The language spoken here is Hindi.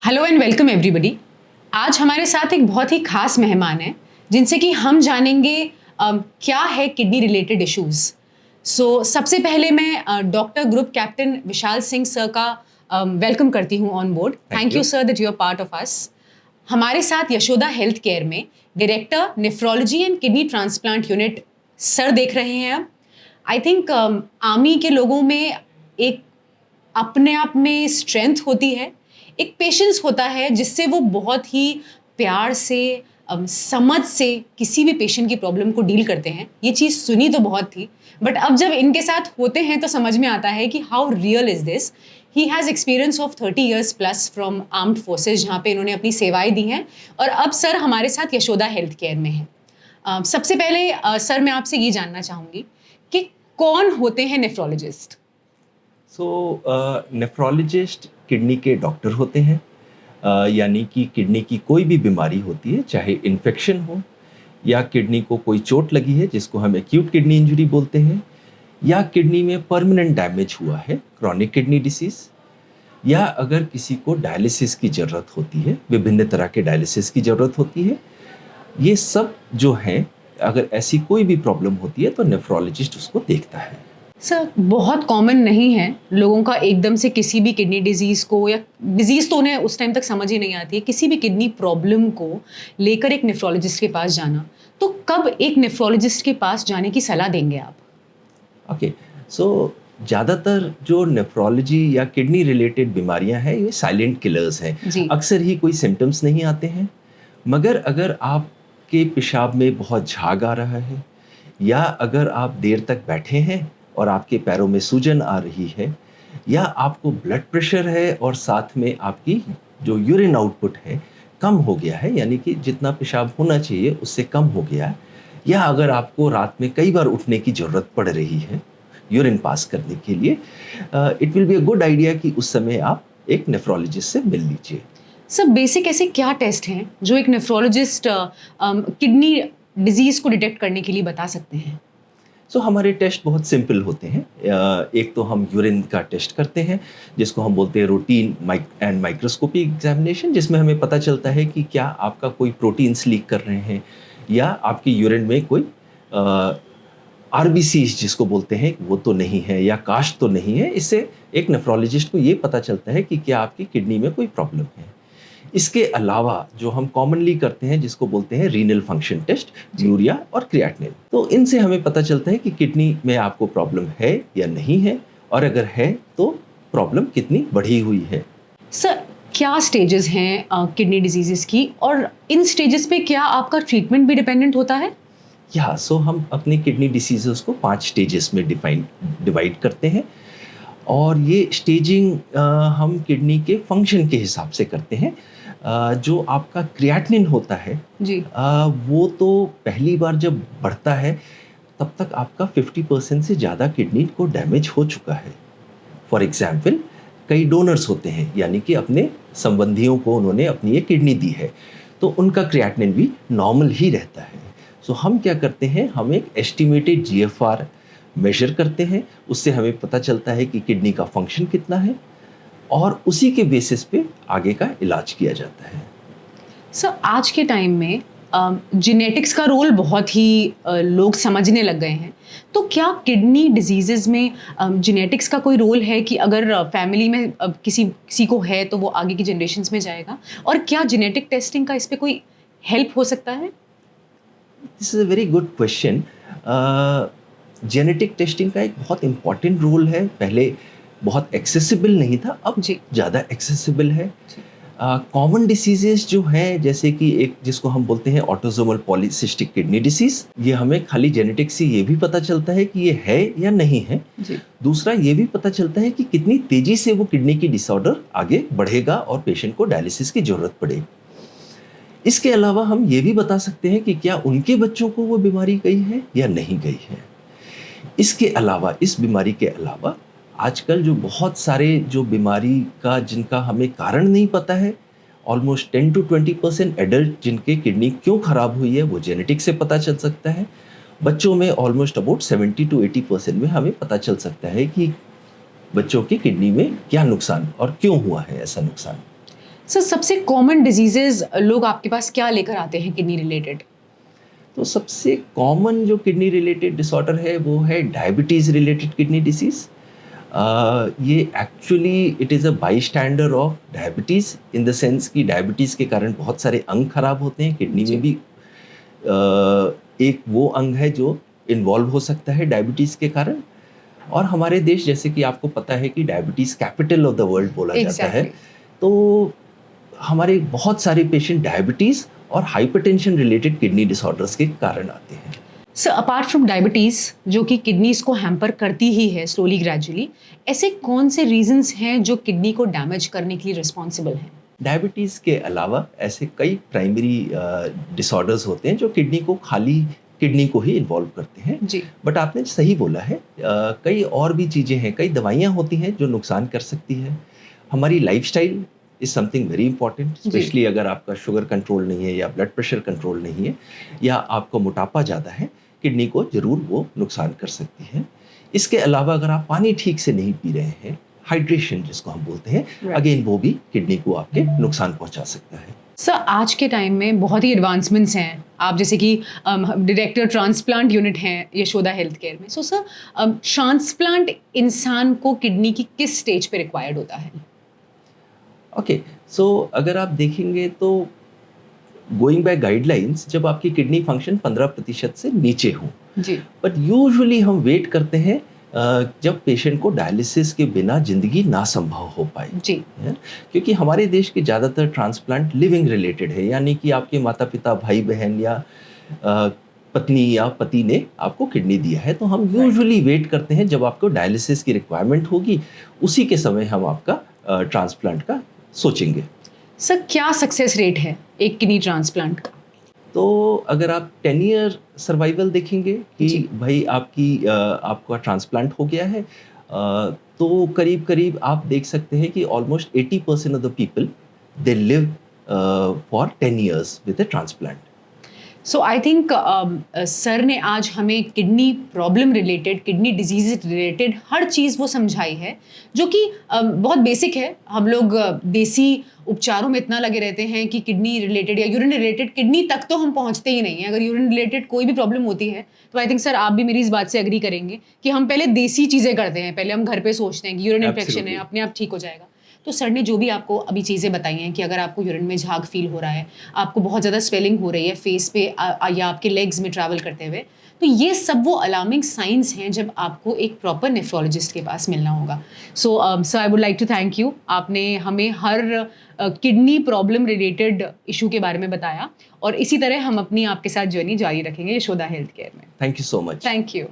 Hello and welcome everybody. आज हमारे साथ एक बहुत ही खास मेहमान है जिनसे कि हम जानेंगे क्या है किडनी रिलेटेड इश्यूज। सबसे पहले मैं doctor group captain Vishal Singh sir का वेलकम करती हूँ on board. Thank you sir that you are part of us. हमारे साथ यशोदा हेल्थ केयर में director nephrology and kidney transplant unit sir देख रहे हैं। अब आई थिंक आर्मी के लोगों में एक अपने आप में स्ट्रेंथ होती है, एक पेशेंस होता है जिससे वो बहुत ही प्यार से समझ से किसी भी पेशेंट की प्रॉब्लम को डील करते हैं। ये चीज़ सुनी तो बहुत थी, बट अब जब इनके साथ होते हैं तो समझ में आता है कि how real is this. He has experience of 30 years plus from armed forces, जहाँ पे इन्होंने अपनी सेवाएं दी हैं, और अब सर हमारे साथ यशोदा हेल्थ केयर में हैं। सबसे पहले सर मैं आपसे ये जानना चाहूँगी कि कौन होते हैं नेफ्रोलॉजिस्ट। नेफ्रोलॉजिस्ट किडनी के डॉक्टर होते हैं। यानी कि किडनी की कोई भी बीमारी होती है, चाहे इन्फेक्शन हो या किडनी को कोई चोट लगी है जिसको हम एक्यूट किडनी इंजरी बोलते हैं, या किडनी में परमानेंट डैमेज हुआ है, क्रॉनिक किडनी डिसीज, या अगर किसी को डायलिसिस की ज़रूरत होती है, विभिन्न तरह के डायलिसिस की ज़रूरत होती है, ये सब जो हैं, अगर ऐसी कोई भी प्रॉब्लम होती है तो नेफ्रोलॉजिस्ट उसको देखता है। सर बहुत कॉमन नहीं है लोगों का एकदम से किसी भी किडनी डिजीज़ को, या डिजीज़ तो उन्हें उस टाइम तक समझ ही नहीं आती है, किसी भी किडनी प्रॉब्लम को लेकर एक नेफ्रोलॉजिस्ट के पास जाना। तो कब एक नेफ्रोलॉजिस्ट के पास जाने की सलाह देंगे आप? ओके, सो ज़्यादातर जो नेफ्रोलॉजी या किडनी रिलेटेड बीमारियां हैं, ये साइलेंट किलर्स हैं। जी। अक्सर ही कोई सिम्टम्स नहीं आते हैं, मगर अगर आपके पेशाब में बहुत झाग आ रहा है, या अगर आप देर तक बैठे हैं और आपके पैरों में सूजन आ रही है, या आपको ब्लड प्रेशर है और साथ में आपकी जो यूरिन आउटपुट है कम हो गया है, यानी कि जितना पेशाब होना चाहिए उससे कम हो गया है, या अगर आपको रात में कई बार उठने की ज़रूरत पड़ रही है यूरिन पास करने के लिए, it will be a good idea कि उस समय आप एक नेफ्रोलॉजिस्ट से मिल लीजिए। सर बेसिक ऐसे क्या टेस्ट हैं जो एक नेफ्रोलॉजिस्ट किडनी डिजीज़ को डिटेक्ट करने के लिए बता सकते हैं? हमारे टेस्ट बहुत सिंपल होते हैं। एक तो हम यूरिन का टेस्ट करते हैं जिसको हम बोलते हैं रूटीन माइक्रोस्कोपी एग्जामिनेशन, जिसमें हमें पता चलता है कि क्या आपका कोई प्रोटीन्स लीक कर रहे हैं, या आपकी यूरिन में कोई आरबीसी जिसको बोलते हैं वो तो नहीं है, या कास्ट तो नहीं है। इससे एक नेफ्रोलॉजिस्ट को ये पता चलता है कि क्या आपकी किडनी में कोई प्रॉब्लम है। इसके अलावा जो हम कॉमनली करते हैं जिसको बोलते हैं रीनल फंक्शन टेस्ट, यूरिया और क्रिएटिनिन, तो इनसे हमें पता चलता है कि किडनी में आपको प्रॉब्लम है या नहीं है, और अगर है तो प्रॉब्लम कितनी बढ़ी हुई है। सर क्या स्टेजेस हैं किडनी डिजीज़ की, और इन स्टेजेस पे क्या आपका ट्रीटमेंट भी डिपेंडेंट होता है? हम अपनी किडनी डिसीजेस को 5 स्टेजेस में डिवाइड करते हैं, और ये स्टेजिंग हम किडनी के फंक्शन के हिसाब से करते हैं। जो आपका क्रिएटिनिन होता है जी। वो तो पहली बार जब बढ़ता है तब तक आपका 50% से ज़्यादा किडनी को डैमेज हो चुका है। फॉर एग्जाम्पल, कई डोनर्स होते हैं, यानी कि अपने संबंधियों को उन्होंने अपनी ये किडनी दी है, तो उनका क्रिएटिनिन भी नॉर्मल ही रहता है। हम क्या करते हैं, हम एक एस्टिमेटेड जीएफआर मेजर करते हैं, उससे हमें पता चलता है कि किडनी का फंक्शन कितना है, और उसी के बेसिस पे आगे का इलाज किया जाता है। सर आज के टाइम में जेनेटिक्स का रोल बहुत ही लोग समझने लग गए हैं। तो क्या किडनी डिजीज़ में जेनेटिक्स का कोई रोल है कि अगर फैमिली में किसी को है तो वो आगे की जनरेशन्स में जाएगा, और क्या जेनेटिक टेस्टिंग का इस पे कोई हेल्प हो सकता है? This is a very good question. Genetic testing का एक बहुत इम्पॉर्टेंट रोल है। पहले बहुत एक्सेसिबल नहीं था, अब जी। ज़्यादा एक्सेसिबल है। कॉमन डिसीजेस जो हैं, जैसे कि एक जिसको हम बोलते हैं ऑटोसोमल पॉलीसिस्टिक किडनी डिसीज, ये हमें खाली जेनेटिक्स से ये भी पता चलता है कि ये है या नहीं है। जी। दूसरा ये भी पता चलता है कि कितनी तेजी से वो किडनी की डिसऑर्डर आगे बढ़ेगा और पेशेंट को डायलिसिस की ज़रूरत पड़ेगी। इसके अलावा हम ये भी बता सकते हैं कि क्या उनके बच्चों को वो बीमारी गई है या नहीं गई है। इसके अलावा, इस बीमारी के अलावा, आजकल जो बहुत सारे जो बीमारी का जिनका हमें कारण नहीं पता है, ऑलमोस्ट 10 to 20% एडल्ट जिनके किडनी क्यों खराब हुई है वो जेनेटिक से पता चल सकता है। बच्चों में ऑलमोस्ट अबाउट 70 to 80% में हमें पता चल सकता है कि बच्चों की किडनी में क्या नुकसान और क्यों हुआ है ऐसा नुकसान। सर सबसे कॉमन डिजीजेज लोग आपके पास क्या लेकर आते हैं किडनी रिलेटेड? तो सबसे कॉमन जो किडनी रिलेटेड डिसऑर्डर है वो है डायबिटीज़ रिलेटेड किडनी डिसीज़। ये actually it is a bystander of diabetes, in the sense कि डायबिटीज़ के कारण बहुत सारे अंग खराब होते हैं। किडनी में भी एक वो अंग है जो इन्वॉल्व हो सकता है डायबिटीज़ के कारण। और हमारे देश, जैसे कि आपको पता है कि diabetes capital of the world बोला जाता है, तो हमारे बहुत सारे पेशेंट डायबिटीज़ और हाइपरटेंशन रिलेटेड किडनी डिसऑर्डर्स के कारण आते हैं। सर अपार्ट फ्रॉम डायबिटीज़ जो कि किडनीज को हैम्पर करती ही है स्लोली ग्रेजुअली, ऐसे कौन से रीजंस हैं जो किडनी को डैमेज करने के लिए रिस्पॉन्सिबल हैं? डायबिटीज़ के अलावा ऐसे कई प्राइमरी डिसऑर्डर्स होते हैं जो किडनी को ही इन्वॉल्व करते हैं। जी। बट आपने सही बोला है, कई और भी चीज़ें हैं, कई दवाइयाँ होती हैं जो नुकसान कर सकती है। हमारी lifestyle is something very important, specially अगर आपका शुगर कंट्रोल नहीं है या ब्लड प्रेशर कंट्रोल नहीं है या आपका मोटापा ज़्यादा है, किडनी को ज़रूर वो नुकसान कर सकती है। इसके अलावा अगर आप पानी ठीक से नहीं पी रहे हैं, हाइड्रेशन जिसको हम बोलते हैं, अगेन वो भी किडनी को आपके नुकसान पहुंचा सकता है। सर आज के टाइम में बहुत ही एडवांसमेंट्स हैं, आप जैसे कि डायरेक्टर ट्रांसप्लांट यूनिट हैं यशोदा हेल्थ केयर में। सो सर ट्रांसप्लांट इंसान को किडनी की किस स्टेज पे रिक्वायर्ड होता है? ओके, सो अगर आप देखेंगे तो गोइंग बाय गाइडलाइंस, जब आपकी किडनी फंक्शन 15% से नीचे हो, जी। बट यूजुअली हम वेट करते हैं जब पेशेंट को डायलिसिस के बिना जिंदगी ना संभव हो पाए। जी। क्योंकि हमारे देश के ज़्यादातर ट्रांसप्लांट लिविंग रिलेटेड है, यानी कि आपके माता पिता, भाई बहन या पत्नी या पति ने आपको किडनी दिया है, तो हम यूजुअली वेट करते हैं जब आपको डायलिसिस की रिक्वायरमेंट होगी, उसी के समय हम आपका ट्रांसप्लांट का सोचेंगे। सर क्या सक्सेस रेट है एक किडनी ट्रांसप्लांट का? तो अगर आप 10 ईयर सर्वाइवल देखेंगे कि भाई आपका ट्रांसप्लांट हो गया है, तो करीब करीब आप देख सकते हैं कि almost 80% of the people they live for 10 years with a transplant. So I think sir ने आज हमें kidney problem related, kidney disease related हर चीज़ वो समझाई है जो कि बहुत बेसिक है। हम लोग देसी उपचारों में इतना लगे रहते हैं कि किडनी रिलेटेड या यूरिन रिलेटेड, किडनी तक तो हम पहुंचते ही नहीं हैं। अगर यूरिन रिलेटेड कोई भी प्रॉब्लम होती है तो आई थिंक सर आप भी मेरी इस बात से एग्री करेंगे कि हम पहले देसी चीज़ें करते हैं, पहले हम घर पे सोचते हैं कि यूरिन इन्फेक्शन है, अपने आप ठीक हो जाएगा। तो सर ने जो भी आपको अभी चीज़ें बताई हैं कि अगर आपको यूरिन में झाग फील हो रहा है, आपको बहुत ज़्यादा स्वेलिंग हो रही है फेस पे या आपके लेग्स में ट्रैवल करते हुए, तो ये सब वो अलार्मिंग साइंस हैं जब आपको एक प्रॉपर नेफ्रोलॉजिस्ट के पास मिलना होगा। So sir I would like to thank you, आपने हमें हर किडनी प्रॉब्लम रिलेटेड इशू के बारे में बताया और इसी तरह हम अपनी आपके साथ जर्नी जारी रखेंगे यशोदा हेल्थ केयर में। Thank you so much. Thank you.